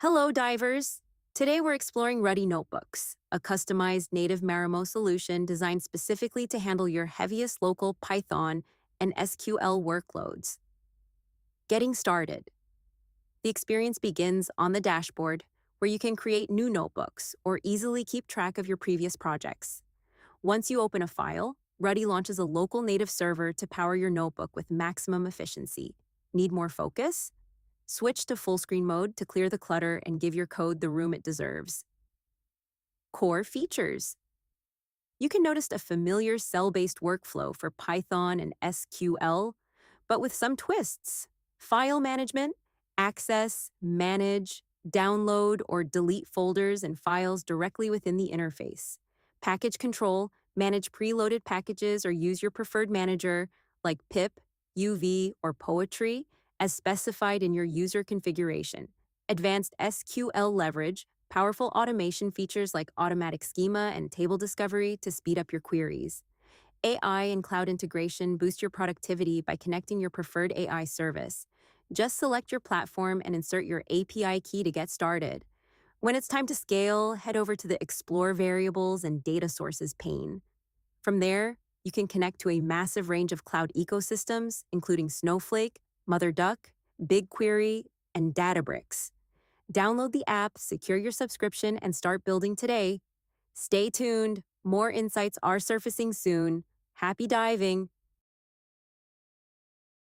Hello, divers! Today we're exploring Ruddy Notebooks, a customized native Marimo solution designed specifically to handle your heaviest local Python and SQL workloads. Getting started. The experience begins on the dashboard, where you can create new notebooks or easily keep track of your previous projects. Once you open a file, Ruddy launches a local native server to power your notebook with maximum efficiency. Need more focus? Switch to full screen mode to clear the clutter and give your code the room it deserves. Core features. You can notice a familiar cell-based workflow for Python and SQL, but with some twists. File management, access, manage, download, or delete folders and files directly within the interface. Package control, manage preloaded packages or use your preferred manager like pip, UV, or poetry as specified in your user configuration. Advanced SQL leverage, powerful automation features like automatic schema and table discovery to speed up your queries. AI and cloud integration boost your productivity by connecting your preferred AI service. Just select your platform and insert your API key to get started. When it's time to scale, head over to the Explore Variables and Data Sources pane. From there, you can connect to a massive range of cloud ecosystems, including Snowflake, Mother Duck, BigQuery, and Databricks. Download the app, secure your subscription, and start building today. Stay tuned. More insights are surfacing soon. Happy diving.